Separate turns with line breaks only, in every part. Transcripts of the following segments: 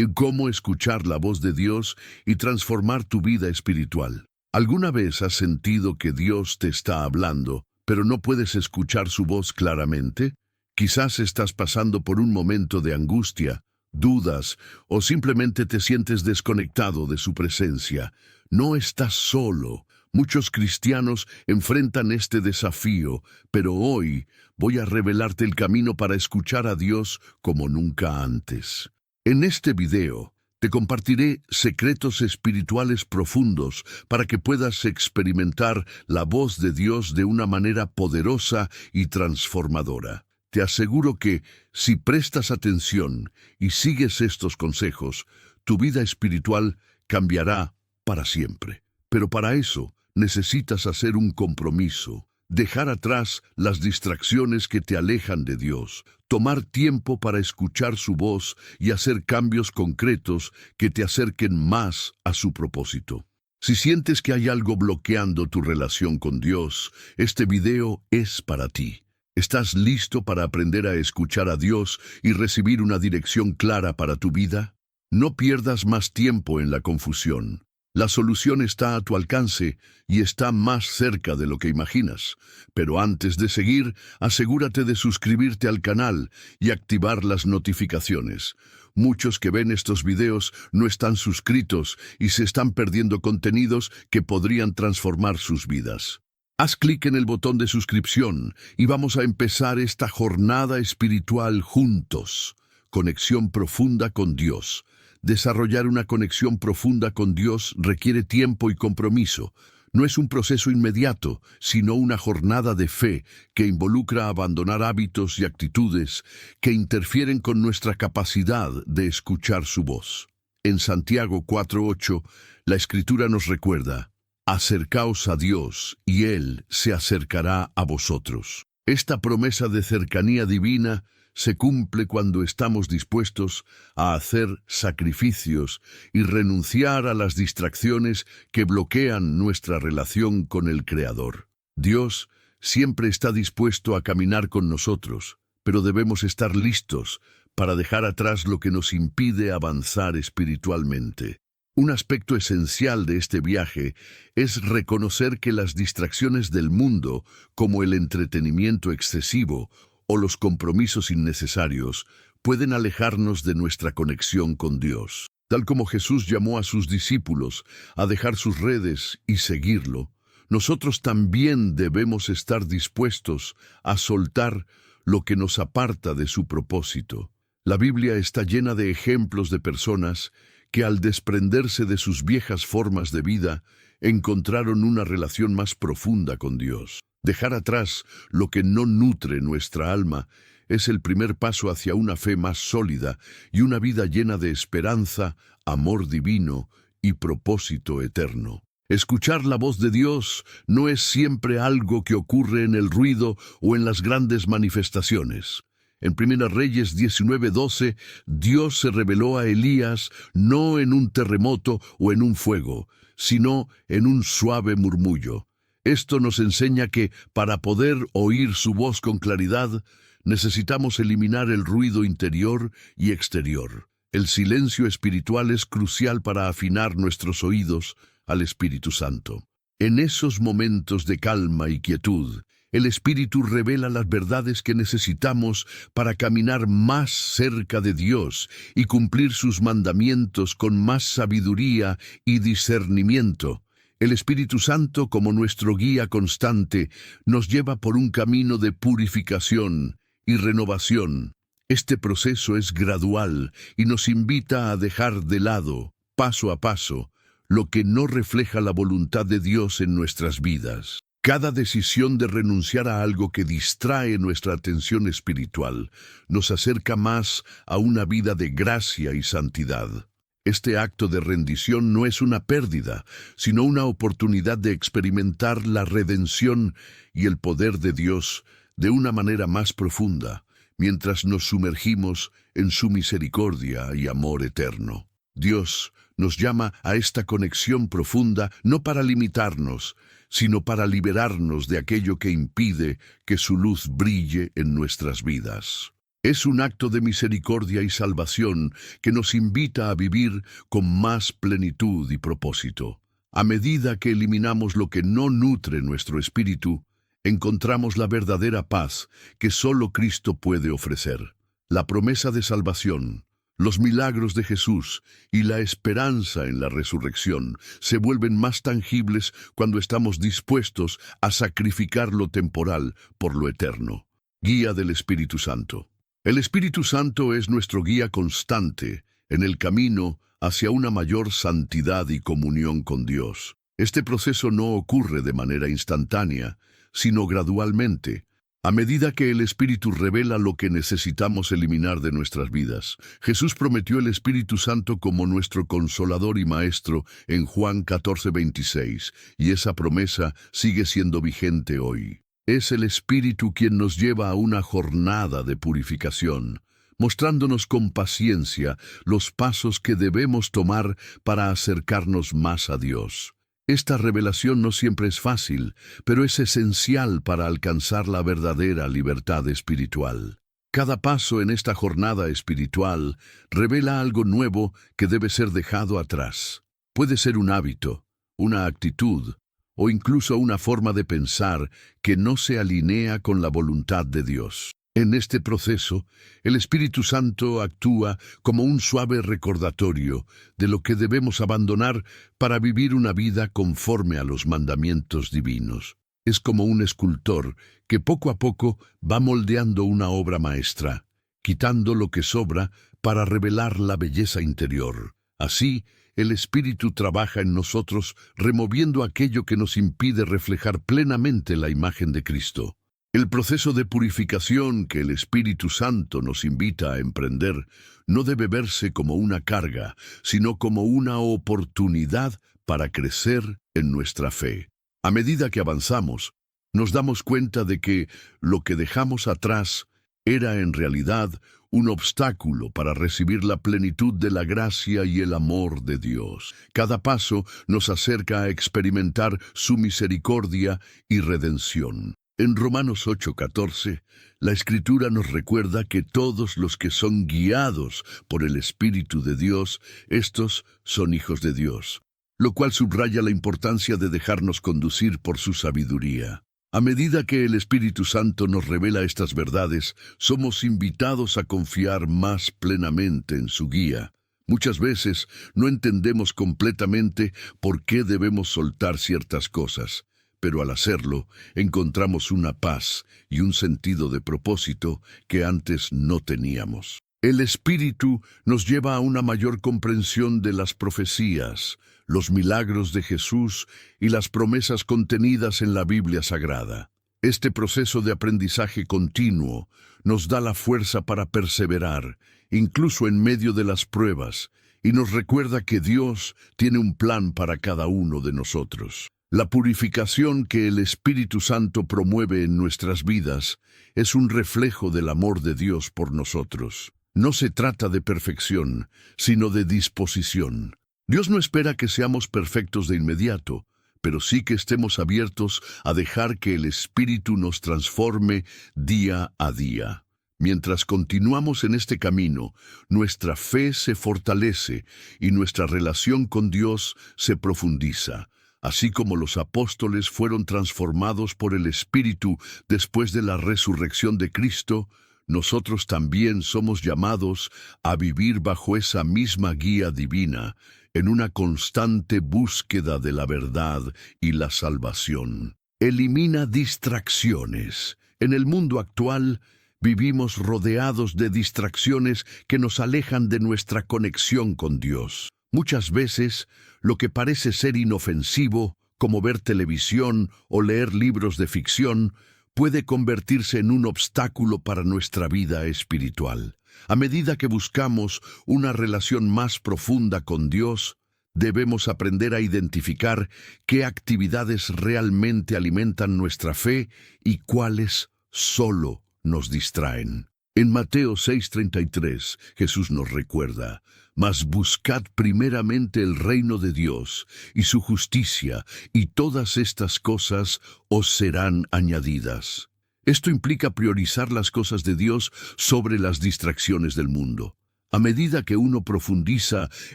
y cómo escuchar la voz de Dios y transformar tu vida espiritual. ¿Alguna vez has sentido que Dios te está hablando, pero no puedes escuchar su voz claramente? Quizás estás pasando por un momento de angustia, dudas o simplemente te sientes desconectado de su presencia. No estás solo. Muchos cristianos enfrentan este desafío, pero hoy voy a revelarte el camino para escuchar a Dios como nunca antes. En este video te compartiré secretos espirituales profundos para que puedas experimentar la voz de Dios de una manera poderosa y transformadora. Te aseguro que, si prestas atención y sigues estos consejos, tu vida espiritual cambiará para siempre. Pero para eso, necesitas hacer un compromiso, dejar atrás las distracciones que te alejan de Dios, tomar tiempo para escuchar su voz y hacer cambios concretos que te acerquen más a su propósito. Si sientes que hay algo bloqueando tu relación con Dios, este video es para ti. ¿Estás listo para aprender a escuchar a Dios y recibir una dirección clara para tu vida? No pierdas más tiempo en la confusión. La solución está a tu alcance y está más cerca de lo que imaginas. Pero antes de seguir, asegúrate de suscribirte al canal y activar las notificaciones. Muchos que ven estos videos no están suscritos y se están perdiendo contenidos que podrían transformar sus vidas. Haz clic en el botón de suscripción y vamos a empezar esta jornada espiritual juntos. Conexión profunda con Dios. Desarrollar una conexión profunda con Dios requiere tiempo y compromiso. No es un proceso inmediato, sino una jornada de fe que involucra abandonar hábitos y actitudes que interfieren con nuestra capacidad de escuchar su voz. En Santiago 4:8, la Escritura nos recuerda: acercaos a Dios, y Él se acercará a vosotros. Esta promesa de cercanía divina se cumple cuando estamos dispuestos a hacer sacrificios y renunciar a las distracciones que bloquean nuestra relación con el Creador. Dios siempre está dispuesto a caminar con nosotros, pero debemos estar listos para dejar atrás lo que nos impide avanzar espiritualmente. Un aspecto esencial de este viaje es reconocer que las distracciones del mundo, como el entretenimiento excesivo o los compromisos innecesarios, pueden alejarnos de nuestra conexión con Dios. Tal como Jesús llamó a sus discípulos a dejar sus redes y seguirlo, nosotros también debemos estar dispuestos a soltar lo que nos aparta de su propósito. La Biblia está llena de ejemplos de personas que al desprenderse de sus viejas formas de vida, encontraron una relación más profunda con Dios. Dejar atrás lo que no nutre nuestra alma es el primer paso hacia una fe más sólida y una vida llena de esperanza, amor divino y propósito eterno. Escuchar la voz de Dios no es siempre algo que ocurre en el ruido o en las grandes manifestaciones. En 1 Reyes 19:12, Dios se reveló a Elías no en un terremoto o en un fuego, sino en un suave murmullo. Esto nos enseña que, para poder oír su voz con claridad, necesitamos eliminar el ruido interior y exterior. El silencio espiritual es crucial para afinar nuestros oídos al Espíritu Santo. En esos momentos de calma y quietud, el Espíritu revela las verdades que necesitamos para caminar más cerca de Dios y cumplir sus mandamientos con más sabiduría y discernimiento. El Espíritu Santo, como nuestro guía constante, nos lleva por un camino de purificación y renovación. Este proceso es gradual y nos invita a dejar de lado, paso a paso, lo que no refleja la voluntad de Dios en nuestras vidas. Cada decisión de renunciar a algo que distrae nuestra atención espiritual nos acerca más a una vida de gracia y santidad. Este acto de rendición no es una pérdida, sino una oportunidad de experimentar la redención y el poder de Dios de una manera más profunda, mientras nos sumergimos en su misericordia y amor eterno. Dios nos llama a esta conexión profunda no para limitarnos, sino para liberarnos de aquello que impide que su luz brille en nuestras vidas. Es un acto de misericordia y salvación que nos invita a vivir con más plenitud y propósito. A medida que eliminamos lo que no nutre nuestro espíritu, encontramos la verdadera paz que solo Cristo puede ofrecer. La promesa de salvación, los milagros de Jesús y la esperanza en la resurrección se vuelven más tangibles cuando estamos dispuestos a sacrificar lo temporal por lo eterno. Guía del Espíritu Santo. El Espíritu Santo es nuestro guía constante en el camino hacia una mayor santidad y comunión con Dios. Este proceso no ocurre de manera instantánea, sino gradualmente, a medida que el Espíritu revela lo que necesitamos eliminar de nuestras vidas. Jesús prometió el Espíritu Santo como nuestro consolador y maestro en Juan 14:26, y esa promesa sigue siendo vigente hoy. Es el Espíritu quien nos lleva a una jornada de purificación, mostrándonos con paciencia los pasos que debemos tomar para acercarnos más a Dios. Esta revelación no siempre es fácil, pero es esencial para alcanzar la verdadera libertad espiritual. Cada paso en esta jornada espiritual revela algo nuevo que debe ser dejado atrás. Puede ser un hábito, una actitud, o incluso una forma de pensar que no se alinea con la voluntad de Dios. En este proceso, el Espíritu Santo actúa como un suave recordatorio de lo que debemos abandonar para vivir una vida conforme a los mandamientos divinos. Es como un escultor que poco a poco va moldeando una obra maestra, quitando lo que sobra para revelar la belleza interior. Así, el Espíritu trabaja en nosotros removiendo aquello que nos impide reflejar plenamente la imagen de Cristo. El proceso de purificación que el Espíritu Santo nos invita a emprender no debe verse como una carga, sino como una oportunidad para crecer en nuestra fe. A medida que avanzamos, nos damos cuenta de que lo que dejamos atrás era en realidad un obstáculo para recibir la plenitud de la gracia y el amor de Dios. Cada paso nos acerca a experimentar su misericordia y redención. En Romanos 8:14, la Escritura nos recuerda que todos los que son guiados por el Espíritu de Dios, estos son hijos de Dios, lo cual subraya la importancia de dejarnos conducir por su sabiduría. A medida que el Espíritu Santo nos revela estas verdades, somos invitados a confiar más plenamente en su guía. Muchas veces no entendemos completamente por qué debemos soltar ciertas cosas, pero al hacerlo, encontramos una paz y un sentido de propósito que antes no teníamos. El Espíritu nos lleva a una mayor comprensión de las profecías, los milagros de Jesús y las promesas contenidas en la Biblia Sagrada. Este proceso de aprendizaje continuo nos da la fuerza para perseverar, incluso en medio de las pruebas, y nos recuerda que Dios tiene un plan para cada uno de nosotros. La purificación que el Espíritu Santo promueve en nuestras vidas es un reflejo del amor de Dios por nosotros. No se trata de perfección, sino de disposición. Dios no espera que seamos perfectos de inmediato, pero sí que estemos abiertos a dejar que el Espíritu nos transforme día a día. Mientras continuamos en este camino, nuestra fe se fortalece y nuestra relación con Dios se profundiza. Así como los apóstoles fueron transformados por el Espíritu después de la resurrección de Cristo, nosotros también somos llamados a vivir bajo esa misma guía divina, en una constante búsqueda de la verdad y la salvación. Elimina distracciones. En el mundo actual, vivimos rodeados de distracciones que nos alejan de nuestra conexión con Dios. Muchas veces, lo que parece ser inofensivo, como ver televisión o leer libros de ficción, puede convertirse en un obstáculo para nuestra vida espiritual. A medida que buscamos una relación más profunda con Dios, debemos aprender a identificar qué actividades realmente alimentan nuestra fe y cuáles solo nos distraen. En Mateo 6:33, Jesús nos recuerda: «Mas buscad primeramente el reino de Dios y su justicia, y todas estas cosas os serán añadidas». Esto implica priorizar las cosas de Dios sobre las distracciones del mundo. A medida que uno profundiza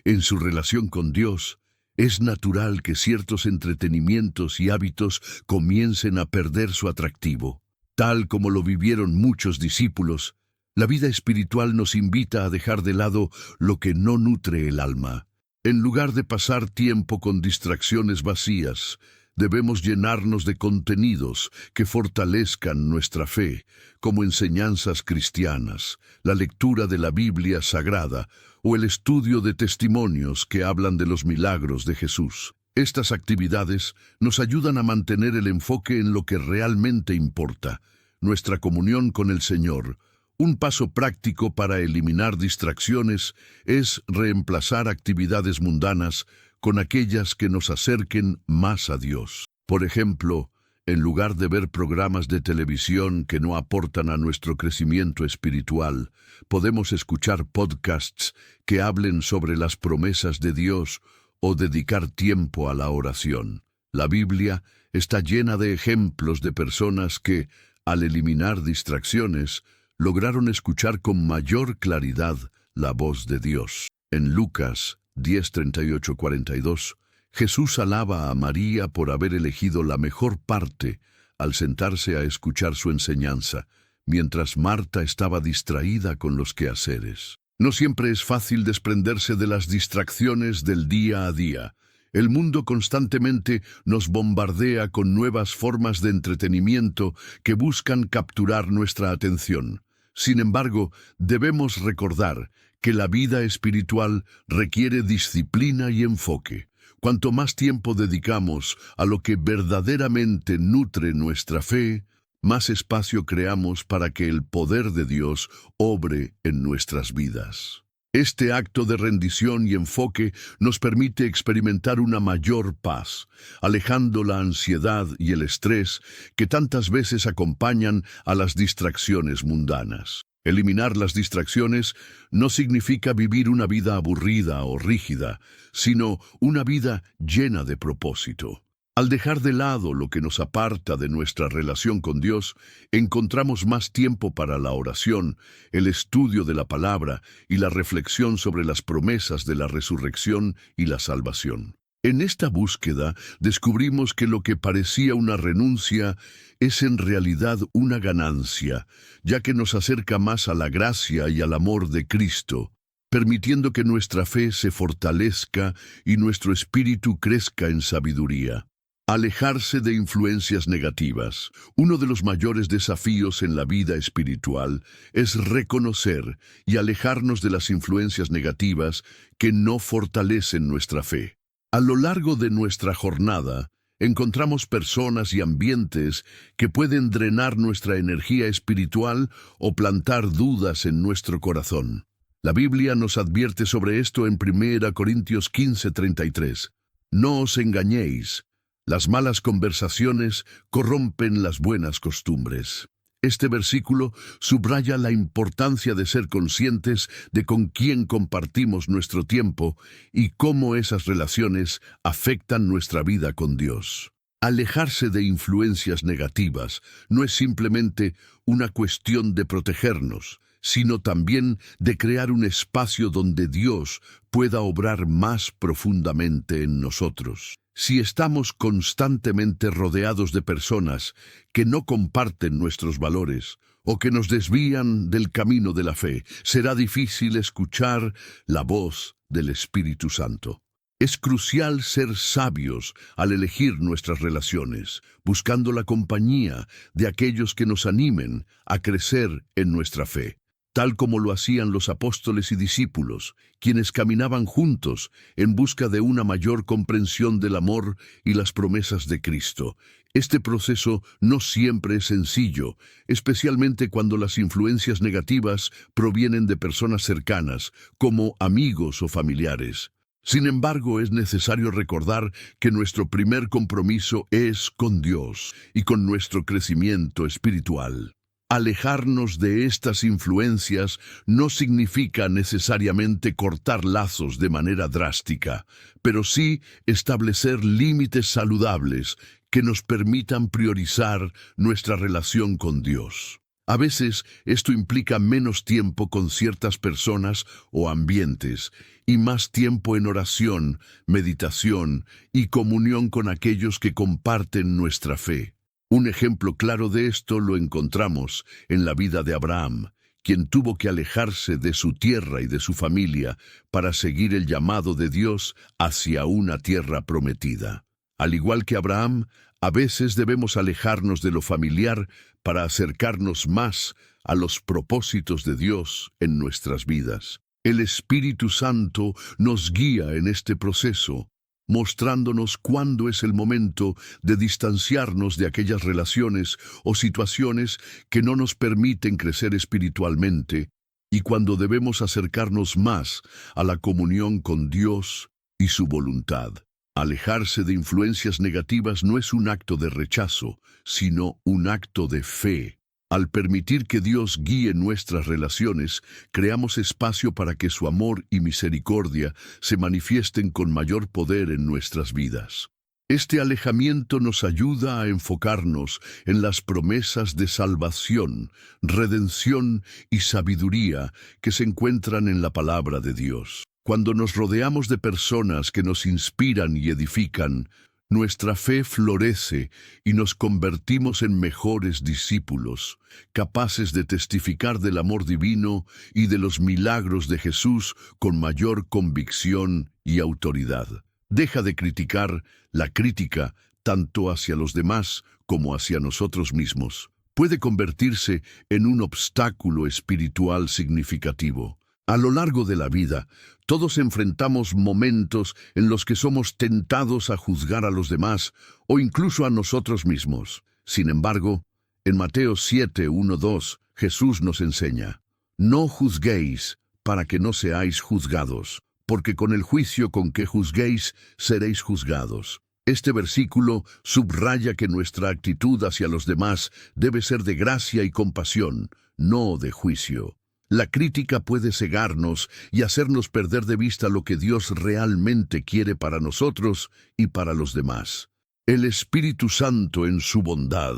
en su relación con Dios, es natural que ciertos entretenimientos y hábitos comiencen a perder su atractivo. Tal como lo vivieron muchos discípulos, la vida espiritual nos invita a dejar de lado lo que no nutre el alma. En lugar de pasar tiempo con distracciones vacías, debemos llenarnos de contenidos que fortalezcan nuestra fe, como enseñanzas cristianas, la lectura de la Biblia Sagrada o el estudio de testimonios que hablan de los milagros de Jesús. Estas actividades nos ayudan a mantener el enfoque en lo que realmente importa, nuestra comunión con el Señor. Un paso práctico para eliminar distracciones es reemplazar actividades mundanas con aquellas que nos acerquen más a Dios. Por ejemplo, en lugar de ver programas de televisión que no aportan a nuestro crecimiento espiritual, podemos escuchar podcasts que hablen sobre las promesas de Dios o dedicar tiempo a la oración. La Biblia está llena de ejemplos de personas que, al eliminar distracciones, lograron escuchar con mayor claridad la voz de Dios. En Lucas 10:38-42, Jesús alaba a María por haber elegido la mejor parte al sentarse a escuchar su enseñanza, mientras Marta estaba distraída con los quehaceres. No siempre es fácil desprenderse de las distracciones del día a día. El mundo constantemente nos bombardea con nuevas formas de entretenimiento que buscan capturar nuestra atención. Sin embargo, debemos recordar que la vida espiritual requiere disciplina y enfoque. Cuanto más tiempo dedicamos a lo que verdaderamente nutre nuestra fe, más espacio creamos para que el poder de Dios obre en nuestras vidas. Este acto de rendición y enfoque nos permite experimentar una mayor paz, alejando la ansiedad y el estrés que tantas veces acompañan a las distracciones mundanas. Eliminar las distracciones no significa vivir una vida aburrida o rígida, sino una vida llena de propósito. Al dejar de lado lo que nos aparta de nuestra relación con Dios, encontramos más tiempo para la oración, el estudio de la palabra y la reflexión sobre las promesas de la resurrección y la salvación. En esta búsqueda descubrimos que lo que parecía una renuncia es en realidad una ganancia, ya que nos acerca más a la gracia y al amor de Cristo, permitiendo que nuestra fe se fortalezca y nuestro espíritu crezca en sabiduría. Alejarse de influencias negativas. Uno de los mayores desafíos en la vida espiritual es reconocer y alejarnos de las influencias negativas que no fortalecen nuestra fe. A lo largo de nuestra jornada, encontramos personas y ambientes que pueden drenar nuestra energía espiritual o plantar dudas en nuestro corazón. La Biblia nos advierte sobre esto en 1 Corintios 15:33. No os engañéis. Las malas conversaciones corrompen las buenas costumbres. Este versículo subraya la importancia de ser conscientes de con quién compartimos nuestro tiempo y cómo esas relaciones afectan nuestra vida con Dios. Alejarse de influencias negativas no es simplemente una cuestión de protegernos, sino también de crear un espacio donde Dios pueda obrar más profundamente en nosotros. Si estamos constantemente rodeados de personas que no comparten nuestros valores o que nos desvían del camino de la fe, será difícil escuchar la voz del Espíritu Santo. Es crucial ser sabios al elegir nuestras relaciones, buscando la compañía de aquellos que nos animen a crecer en nuestra fe, tal como lo hacían los apóstoles y discípulos, quienes caminaban juntos en busca de una mayor comprensión del amor y las promesas de Cristo. Este proceso no siempre es sencillo, especialmente cuando las influencias negativas provienen de personas cercanas, como amigos o familiares. Sin embargo, es necesario recordar que nuestro primer compromiso es con Dios y con nuestro crecimiento espiritual. Alejarnos de estas influencias no significa necesariamente cortar lazos de manera drástica, pero sí establecer límites saludables que nos permitan priorizar nuestra relación con Dios. A veces esto implica menos tiempo con ciertas personas o ambientes y más tiempo en oración, meditación y comunión con aquellos que comparten nuestra fe. Un ejemplo claro de esto lo encontramos en la vida de Abraham, quien tuvo que alejarse de su tierra y de su familia para seguir el llamado de Dios hacia una tierra prometida. Al igual que Abraham, a veces debemos alejarnos de lo familiar para acercarnos más a los propósitos de Dios en nuestras vidas. El Espíritu Santo nos guía en este proceso, mostrándonos cuándo es el momento de distanciarnos de aquellas relaciones o situaciones que no nos permiten crecer espiritualmente y cuando debemos acercarnos más a la comunión con Dios y su voluntad. Alejarse de influencias negativas no es un acto de rechazo, sino un acto de fe. Al permitir que Dios guíe nuestras relaciones, creamos espacio para que su amor y misericordia se manifiesten con mayor poder en nuestras vidas. Este alejamiento nos ayuda a enfocarnos en las promesas de salvación, redención y sabiduría que se encuentran en la palabra de Dios. Cuando nos rodeamos de personas que nos inspiran y edifican, nuestra fe florece y nos convertimos en mejores discípulos, capaces de testificar del amor divino y de los milagros de Jesús con mayor convicción y autoridad. Deja de criticar. La crítica, tanto hacia los demás como hacia nosotros mismos, puede convertirse en un obstáculo espiritual significativo. A lo largo de la vida, todos enfrentamos momentos en los que somos tentados a juzgar a los demás o incluso a nosotros mismos. Sin embargo, en Mateo 7:1-2, Jesús nos enseña: no juzguéis para que no seáis juzgados, porque con el juicio con que juzguéis seréis juzgados. Este versículo subraya que nuestra actitud hacia los demás debe ser de gracia y compasión, no de juicio. La crítica puede cegarnos y hacernos perder de vista lo que Dios realmente quiere para nosotros y para los demás. El Espíritu Santo, en su bondad,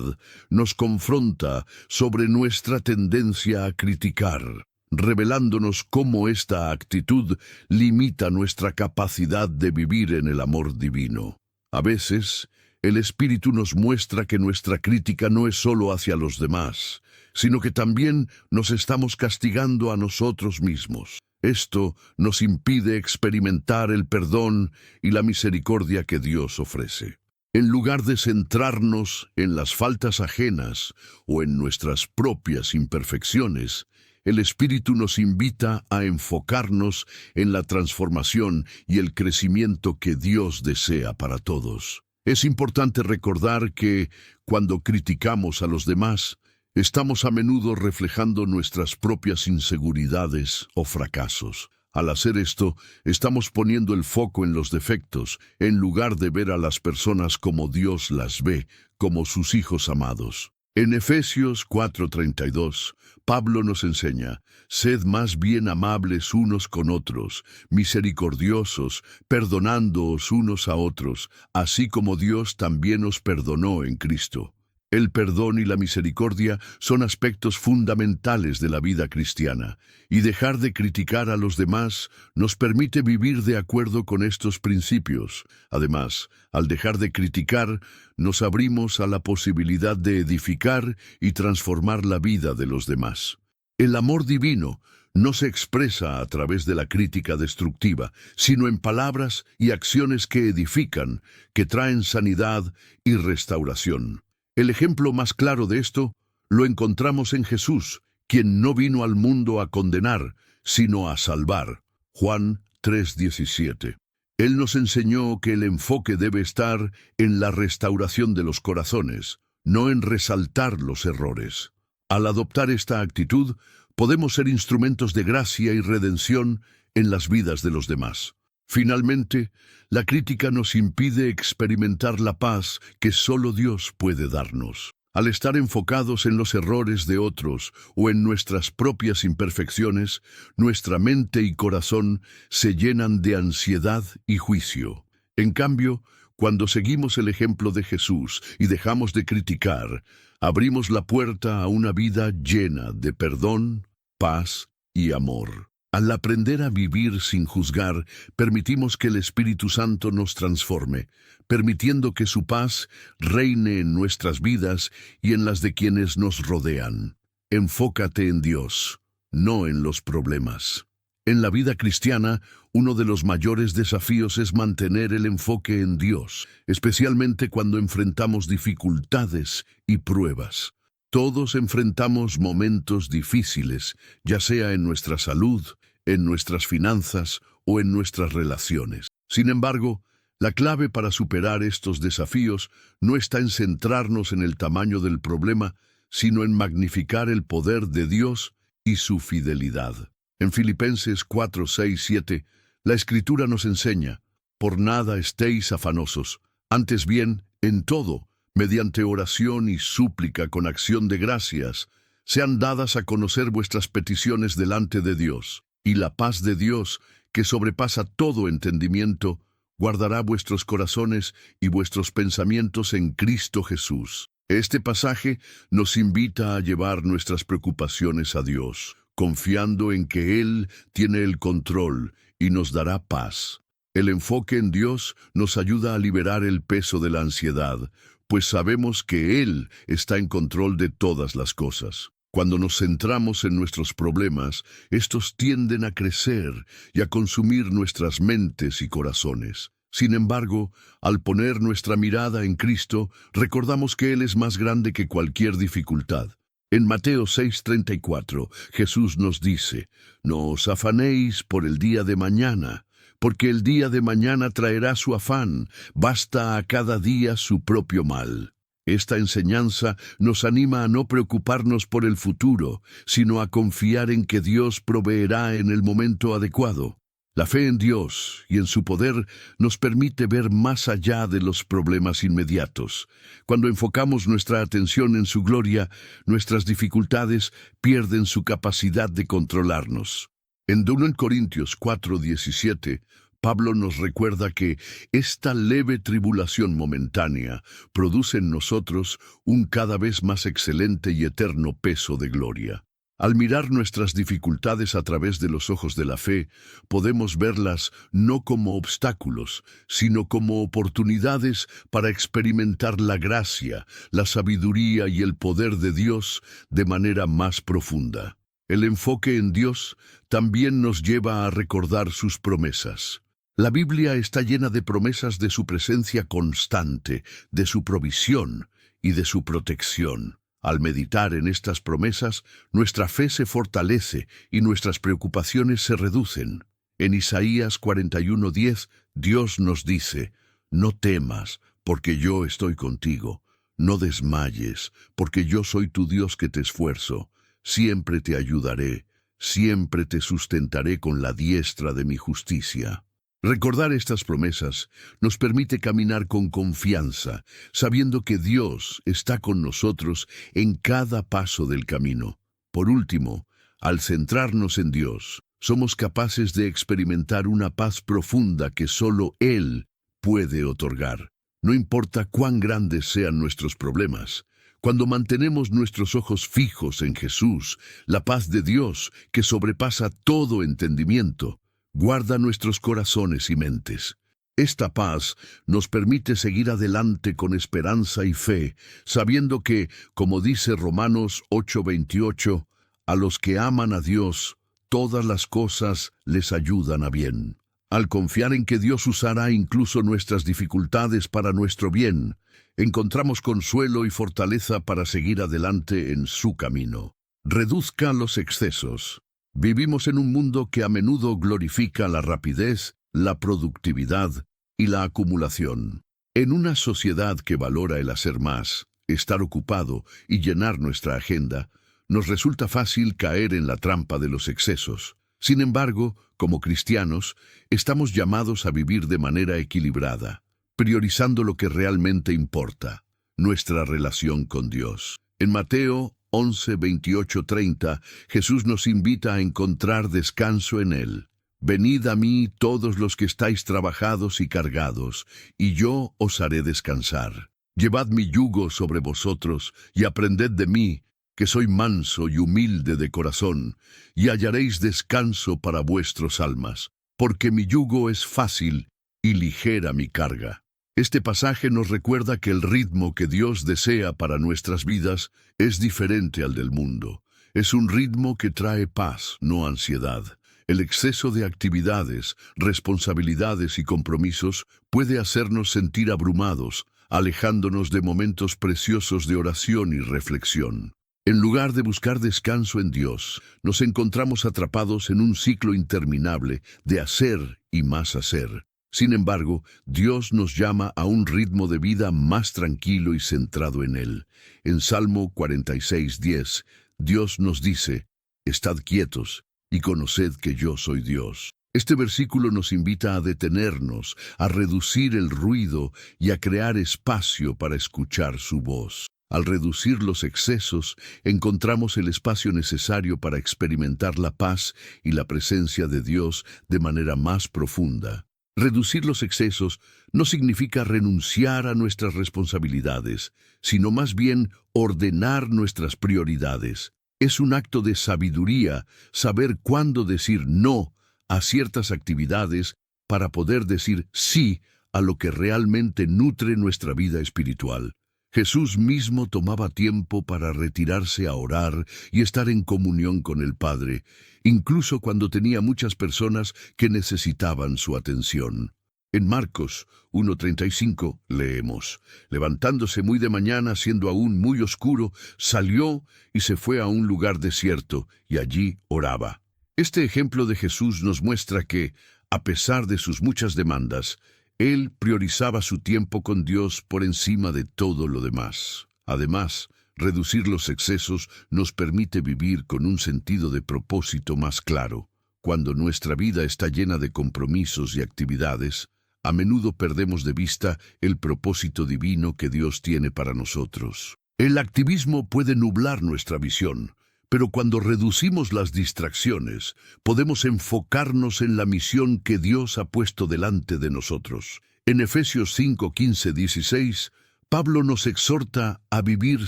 nos confronta sobre nuestra tendencia a criticar, revelándonos cómo esta actitud limita nuestra capacidad de vivir en el amor divino. A veces, el Espíritu nos muestra que nuestra crítica no es solo hacia los demás, sino que también nos estamos castigando a nosotros mismos. Esto nos impide experimentar el perdón y la misericordia que Dios ofrece. En lugar de centrarnos en las faltas ajenas o en nuestras propias imperfecciones, el Espíritu nos invita a enfocarnos en la transformación y el crecimiento que Dios desea para todos. Es importante recordar que, cuando criticamos a los demás, estamos a menudo reflejando nuestras propias inseguridades o fracasos. Al hacer esto, estamos poniendo el foco en los defectos, en lugar de ver a las personas como Dios las ve, como sus hijos amados. En Efesios 4:32, Pablo nos enseña: sed más bien amables unos con otros, misericordiosos, perdonándoos unos a otros, así como Dios también os perdonó en Cristo. El perdón y la misericordia son aspectos fundamentales de la vida cristiana, y dejar de criticar a los demás nos permite vivir de acuerdo con estos principios. Además, al dejar de criticar, nos abrimos a la posibilidad de edificar y transformar la vida de los demás. El amor divino no se expresa a través de la crítica destructiva, sino en palabras y acciones que edifican, que traen sanidad y restauración. El ejemplo más claro de esto lo encontramos en Jesús, quien no vino al mundo a condenar, sino a salvar. Juan 3:17. Él nos enseñó que el enfoque debe estar en la restauración de los corazones, no en resaltar los errores. Al adoptar esta actitud, podemos ser instrumentos de gracia y redención en las vidas de los demás. Finalmente, la crítica nos impide experimentar la paz que solo Dios puede darnos. Al estar enfocados en los errores de otros o en nuestras propias imperfecciones, nuestra mente y corazón se llenan de ansiedad y juicio. En cambio, Cuando seguimos el ejemplo de Jesús y dejamos de criticar, abrimos la puerta a una vida llena de perdón, paz y amor. Al aprender a vivir sin juzgar, permitimos que el Espíritu Santo nos transforme, permitiendo que su paz reine en nuestras vidas y en las de quienes nos rodean. Enfócate en Dios, no en los problemas. En la vida cristiana, uno de los mayores desafíos es mantener el enfoque en Dios, especialmente cuando enfrentamos dificultades y pruebas. Todos enfrentamos momentos difíciles, ya sea en nuestra salud, en nuestras finanzas o en nuestras relaciones. Sin embargo, la clave para superar estos desafíos no está en centrarnos en el tamaño del problema, sino en magnificar el poder de Dios y su fidelidad. En Filipenses 4, 6, 7, la Escritura nos enseña: por nada estéis afanosos, antes bien, en todo, mediante oración y súplica con acción de gracias, sean dadas a conocer vuestras peticiones delante de Dios, y la paz de Dios, que sobrepasa todo entendimiento, guardará vuestros corazones y vuestros pensamientos en Cristo Jesús. Este pasaje nos invita a llevar nuestras preocupaciones a Dios, confiando en que Él tiene el control y nos dará paz. El enfoque en Dios nos ayuda a liberar el peso de la ansiedad, pues sabemos que Él está en control de todas las cosas. Cuando nos centramos en nuestros problemas, estos tienden a crecer y a consumir nuestras mentes y corazones. Sin embargo, al poner nuestra mirada en Cristo, recordamos que Él es más grande que cualquier dificultad. En Mateo 6:34, Jesús nos dice: no os afanéis por el día de mañana, porque el día de mañana traerá su afán, basta a cada día su propio mal. Esta enseñanza nos anima a no preocuparnos por el futuro, sino a confiar en que Dios proveerá en el momento adecuado. La fe en Dios y en su poder nos permite ver más allá de los problemas inmediatos. Cuando enfocamos nuestra atención en su gloria, nuestras dificultades pierden su capacidad de controlarnos. En 2 Corintios 4:17, Pablo nos recuerda que esta leve tribulación momentánea produce en nosotros un cada vez más excelente y eterno peso de gloria. Al mirar nuestras dificultades a través de los ojos de la fe, podemos verlas no como obstáculos, sino como oportunidades para experimentar la gracia, la sabiduría y el poder de Dios de manera más profunda. El enfoque en Dios también nos lleva a recordar sus promesas. La Biblia está llena de promesas de su presencia constante, de su provisión y de su protección. Al meditar en estas promesas, nuestra fe se fortalece y nuestras preocupaciones se reducen. En Isaías 41:10, Dios nos dice: no temas, porque yo estoy contigo. No desmayes, porque yo soy tu Dios que te esfuerzo. Siempre te ayudaré, siempre te sustentaré con la diestra de mi justicia. Recordar estas promesas nos permite caminar con confianza, sabiendo que Dios está con nosotros en cada paso del camino. Por último, al centrarnos en Dios, somos capaces de experimentar una paz profunda que solo Él puede otorgar. No importa cuán grandes sean nuestros problemas, cuando mantenemos nuestros ojos fijos en Jesús, la paz de Dios, que sobrepasa todo entendimiento, guarda nuestros corazones y mentes. Esta paz nos permite seguir adelante con esperanza y fe, sabiendo que, como dice Romanos 8:28, a los que aman a Dios, todas las cosas les ayudan a bien. Al confiar en que Dios usará incluso nuestras dificultades para nuestro bien, encontramos consuelo y fortaleza para seguir adelante en su camino. Reduzca los excesos. Vivimos en un mundo que a menudo glorifica la rapidez, la productividad y la acumulación. En una sociedad que valora el hacer más, estar ocupado y llenar nuestra agenda, nos resulta fácil caer en la trampa de los excesos. Sin embargo, como cristianos, estamos llamados a vivir de manera equilibrada, priorizando lo que realmente importa, nuestra relación con Dios. En Mateo 11, 28, 30, Jesús nos invita a encontrar descanso en Él. Venid a mí todos los que estáis trabajados y cargados, y yo os haré descansar. Llevad mi yugo sobre vosotros, y aprended de mí, que soy manso y humilde de corazón, y hallaréis descanso para vuestras almas, porque mi yugo es fácil y ligera mi carga. Este pasaje nos recuerda que el ritmo que Dios desea para nuestras vidas es diferente al del mundo. Es un ritmo que trae paz, no ansiedad. El exceso de actividades, responsabilidades y compromisos puede hacernos sentir abrumados, alejándonos de momentos preciosos de oración y reflexión. En lugar de buscar descanso en Dios, nos encontramos atrapados en un ciclo interminable de hacer y más hacer. Sin embargo, Dios nos llama a un ritmo de vida más tranquilo y centrado en Él. En Salmo 46:10, Dios nos dice: «Estad quietos y conoced que yo soy Dios». Este versículo nos invita a detenernos, a reducir el ruido y a crear espacio para escuchar su voz. Al reducir los excesos, encontramos el espacio necesario para experimentar la paz y la presencia de Dios de manera más profunda. Reducir los excesos no significa renunciar a nuestras responsabilidades, sino más bien ordenar nuestras prioridades. Es un acto de sabiduría saber cuándo decir no a ciertas actividades para poder decir sí a lo que realmente nutre nuestra vida espiritual. Jesús mismo tomaba tiempo para retirarse a orar y estar en comunión con el Padre, incluso cuando tenía muchas personas que necesitaban su atención. En Marcos 1:35 leemos: «Levantándose muy de mañana, siendo aún muy oscuro, salió y se fue a un lugar desierto, y allí oraba». Este ejemplo de Jesús nos muestra que, a pesar de sus muchas demandas, Él priorizaba su tiempo con Dios por encima de todo lo demás. Además, reducir los excesos nos permite vivir con un sentido de propósito más claro. Cuando nuestra vida está llena de compromisos y actividades, a menudo perdemos de vista el propósito divino que Dios tiene para nosotros. El activismo puede nublar nuestra visión, pero cuando reducimos las distracciones, podemos enfocarnos en la misión que Dios ha puesto delante de nosotros. En Efesios 5:15-16, Pablo nos exhorta a vivir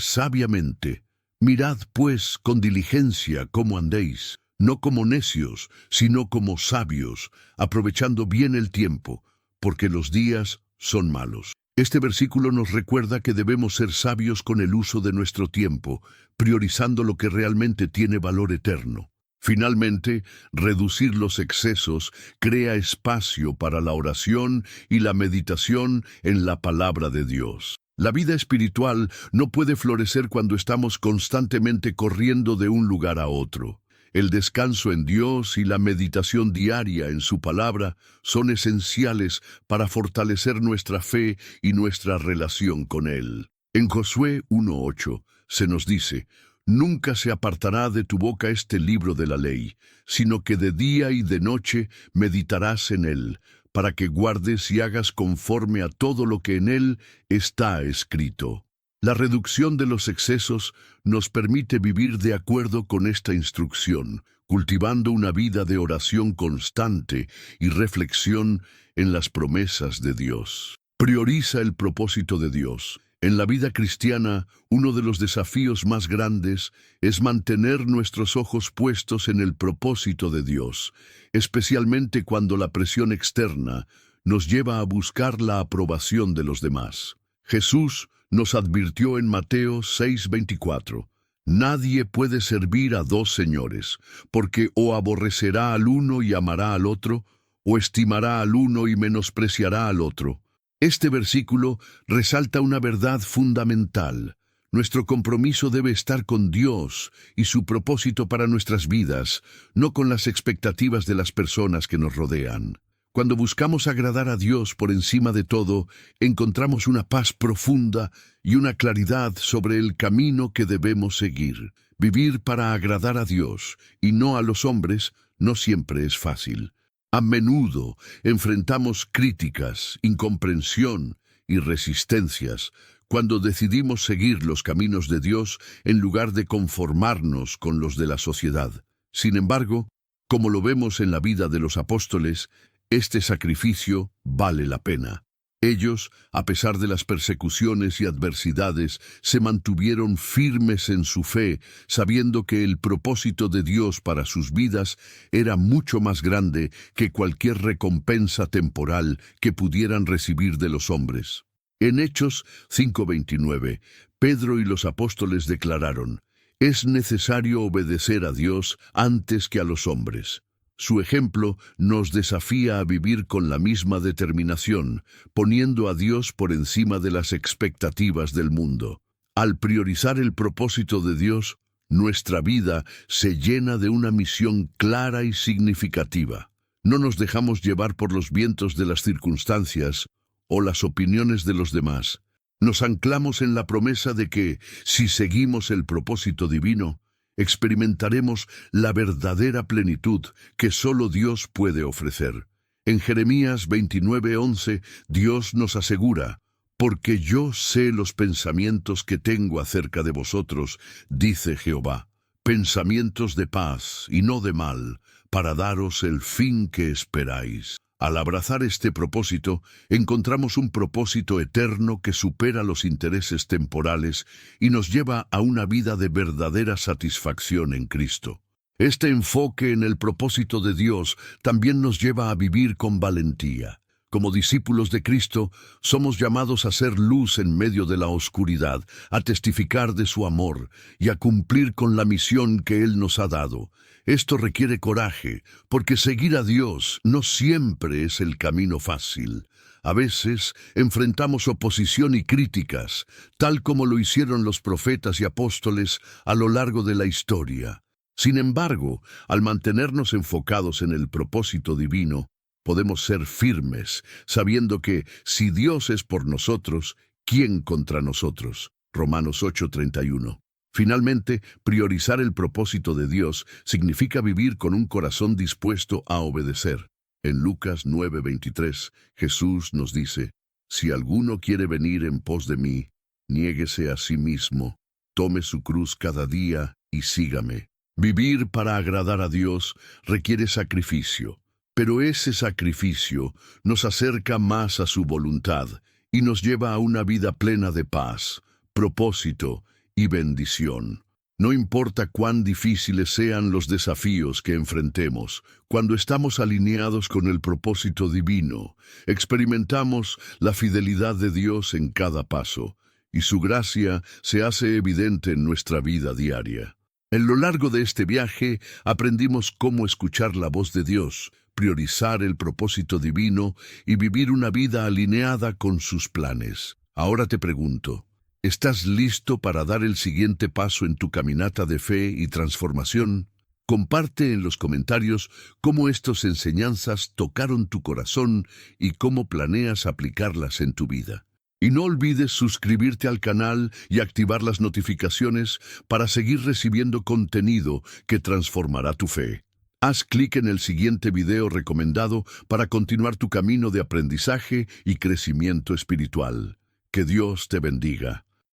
sabiamente. «Mirad, pues, con diligencia cómo andéis, no como necios, sino como sabios, aprovechando bien el tiempo, porque los días son malos». Este versículo nos recuerda que debemos ser sabios con el uso de nuestro tiempo, priorizando lo que realmente tiene valor eterno. Finalmente, reducir los excesos crea espacio para la oración y la meditación en la palabra de Dios. La vida espiritual no puede florecer cuando estamos constantemente corriendo de un lugar a otro. El descanso en Dios y la meditación diaria en su palabra son esenciales para fortalecer nuestra fe y nuestra relación con Él. En Josué 1:8 se nos dice: «Nunca se apartará de tu boca este libro de la ley, sino que de día y de noche meditarás en él, para que guardes y hagas conforme a todo lo que en él está escrito». La reducción de los excesos nos permite vivir de acuerdo con esta instrucción, cultivando una vida de oración constante y reflexión en las promesas de Dios. Prioriza el propósito de Dios. En la vida cristiana, uno de los desafíos más grandes es mantener nuestros ojos puestos en el propósito de Dios, especialmente cuando la presión externa nos lleva a buscar la aprobación de los demás. Jesús nos advirtió en Mateo 6:24, «Nadie puede servir a dos señores, porque o aborrecerá al uno y amará al otro, o estimará al uno y menospreciará al otro». Este versículo resalta una verdad fundamental. Nuestro compromiso debe estar con Dios y su propósito para nuestras vidas, no con las expectativas de las personas que nos rodean. Cuando buscamos agradar a Dios por encima de todo, encontramos una paz profunda y una claridad sobre el camino que debemos seguir. Vivir para agradar a Dios y no a los hombres no siempre es fácil. A menudo enfrentamos críticas, incomprensión y resistencias cuando decidimos seguir los caminos de Dios en lugar de conformarnos con los de la sociedad. Sin embargo, Como lo vemos en la vida de los apóstoles, este sacrificio vale la pena. Ellos, a pesar de las persecuciones y adversidades, se mantuvieron firmes en su fe, sabiendo que el propósito de Dios para sus vidas era mucho más grande que cualquier recompensa temporal que pudieran recibir de los hombres. En Hechos 5:29, Pedro y los apóstoles declararon: «Es necesario obedecer a Dios antes que a los hombres». Su ejemplo nos desafía a vivir con la misma determinación, poniendo a Dios por encima de las expectativas del mundo. Al priorizar el propósito de Dios, nuestra vida se llena de una misión clara y significativa. No nos dejamos llevar por los vientos de las circunstancias o las opiniones de los demás. Nos anclamos en la promesa de que, si seguimos el propósito divino, experimentaremos la verdadera plenitud que solo Dios puede ofrecer. En Jeremías 29:11, Dios nos asegura: «Porque yo sé los pensamientos que tengo acerca de vosotros, dice Jehová, pensamientos de paz y no de mal, para daros el fin que esperáis». Al abrazar este propósito, encontramos un propósito eterno que supera los intereses temporales y nos lleva a una vida de verdadera satisfacción en Cristo. Este enfoque en el propósito de Dios también nos lleva a vivir con valentía. Como discípulos de Cristo, somos llamados a ser luz en medio de la oscuridad, a testificar de su amor y a cumplir con la misión que Él nos ha dado. Esto requiere coraje, porque seguir a Dios no siempre es el camino fácil. A veces enfrentamos oposición y críticas, tal como lo hicieron los profetas y apóstoles a lo largo de la historia. Sin embargo, al mantenernos enfocados en el propósito divino, podemos ser firmes, sabiendo que si Dios es por nosotros, ¿quién contra nosotros? Romanos 8:31. Finalmente, priorizar el propósito de Dios significa vivir con un corazón dispuesto a obedecer. En Lucas 9:23, Jesús nos dice: «Si alguno quiere venir en pos de mí, niéguese a sí mismo, tome su cruz cada día y sígame». Vivir para agradar a Dios requiere sacrificio, pero ese sacrificio nos acerca más a su voluntad y nos lleva a una vida plena de paz, propósito y bendición. No importa cuán difíciles sean los desafíos que enfrentemos, cuando estamos alineados con el propósito divino, experimentamos la fidelidad de Dios en cada paso, y su gracia se hace evidente en nuestra vida diaria. En lo largo de este viaje aprendimos cómo escuchar la voz de Dios, priorizar el propósito divino y vivir una vida alineada con sus planes. Ahora te pregunto, ¿estás listo para dar el siguiente paso en tu caminata de fe y transformación? Comparte en los comentarios cómo estas enseñanzas tocaron tu corazón y cómo planeas aplicarlas en tu vida. Y no olvides suscribirte al canal y activar las notificaciones para seguir recibiendo contenido que transformará tu fe. Haz clic en el siguiente video recomendado para continuar tu camino de aprendizaje y crecimiento espiritual. Que Dios te bendiga.